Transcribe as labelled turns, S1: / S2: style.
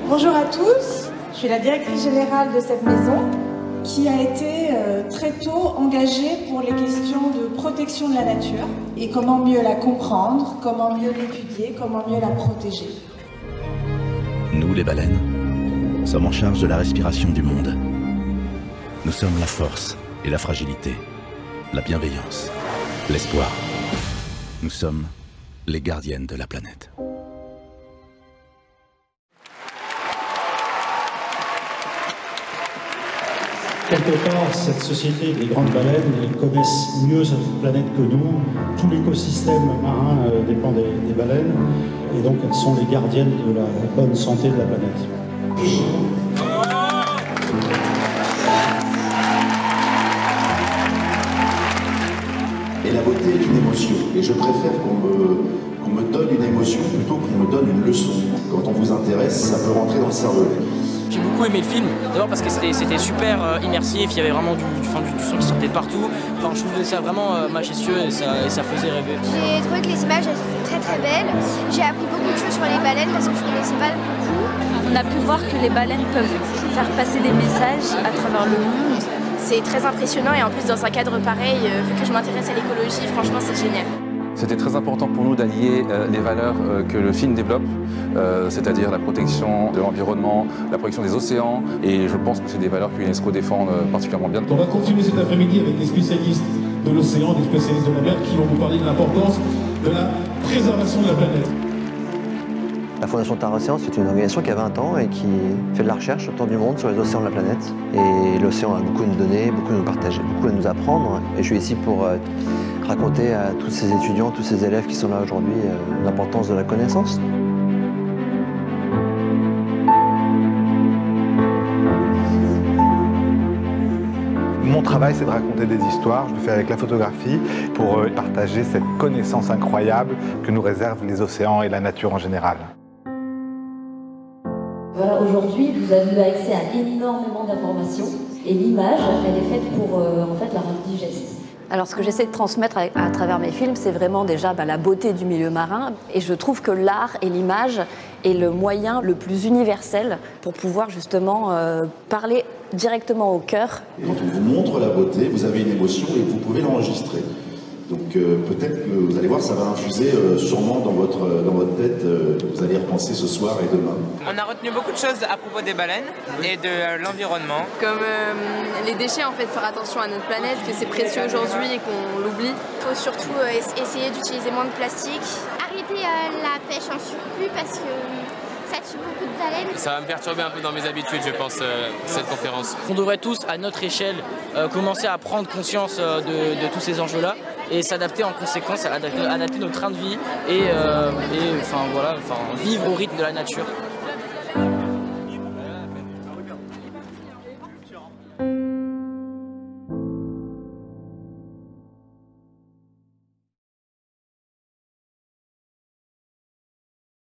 S1: Bonjour à tous, je suis la directrice générale de cette maison qui a été très tôt engagée pour les questions de protection de la nature et comment mieux la comprendre, comment mieux l'étudier, comment mieux la protéger.
S2: Nous, les baleines, sommes en charge de la respiration du monde. Nous sommes la force et la fragilité, la bienveillance, l'espoir. Nous sommes les gardiennes de la planète.
S3: Quelque part, cette société des grandes baleines, ils connaissent mieux cette planète que nous. Tout l'écosystème marin dépend des baleines. Et donc, elles sont les gardiennes de la bonne santé de la planète.
S4: Et la beauté est une émotion. Et je préfère qu'on me donne une émotion plutôt qu'on me donne une leçon. Quand on vous intéresse, ça peut rentrer dans le cerveau.
S5: J'ai beaucoup aimé le film, d'abord parce que c'était super immersif, il y avait vraiment du son qui sortait partout. Enfin, je trouvais ça vraiment majestueux et ça faisait rêver.
S6: J'ai trouvé que les images étaient très très belles. J'ai appris beaucoup de choses sur les baleines parce que je ne connaissais pas beaucoup.
S7: On a pu voir que les baleines peuvent faire passer des messages à travers le monde.
S6: C'est très impressionnant et en plus dans un cadre pareil, vu que je m'intéresse à l'écologie, franchement c'est génial.
S8: C'était très important pour nous d'allier les valeurs que le film développe, c'est-à-dire la protection de l'environnement, la protection des océans, et je pense que c'est des valeurs que l'UNESCO défend particulièrement bien.
S9: On va continuer cet après-midi avec des spécialistes de l'océan, des spécialistes de la mer qui vont vous parler de l'importance de la préservation de la planète.
S10: La Fondation Terre Océan, c'est une organisation qui a 20 ans et qui fait de la recherche autour du monde sur les océans de la planète. Et l'océan a beaucoup à nous donner, beaucoup à nous partager, beaucoup à nous apprendre. Et je suis ici pour raconter à tous ces étudiants, tous ces élèves qui sont là aujourd'hui, l'importance de la connaissance.
S11: Mon travail, c'est de raconter des histoires. Je le fais avec la photographie pour partager cette connaissance incroyable que nous réservent les océans et la nature en général.
S12: Voilà, aujourd'hui, vous avez eu accès à énormément d'informations et l'image, elle est faite pour en fait, la rendre digeste.
S7: Alors ce que j'essaie de transmettre à travers mes films, c'est vraiment déjà la beauté du milieu marin. Et je trouve que l'art et l'image est le moyen le plus universel pour pouvoir justement parler directement au cœur.
S4: Quand on vous montre la beauté, vous avez une émotion et vous pouvez l'enregistrer. Donc peut-être que vous allez voir, ça va infuser sûrement dans votre tête, vous allez y repenser ce soir et demain.
S13: On a retenu beaucoup de choses à propos des baleines et de l'environnement.
S14: Comme les déchets, en fait, faire attention à notre planète, que c'est précieux aujourd'hui et qu'on l'oublie.
S6: Il faut surtout essayer d'utiliser moins de plastique. Arrêter la pêche en surplus parce que ça tue beaucoup de baleines.
S13: Ça va me perturber un peu dans mes habitudes, je pense, cette conférence.
S5: On devrait tous, à notre échelle, commencer à prendre conscience de tous ces enjeux-là et s'adapter en conséquence, adapter notre train de vie et vivre au rythme de la nature.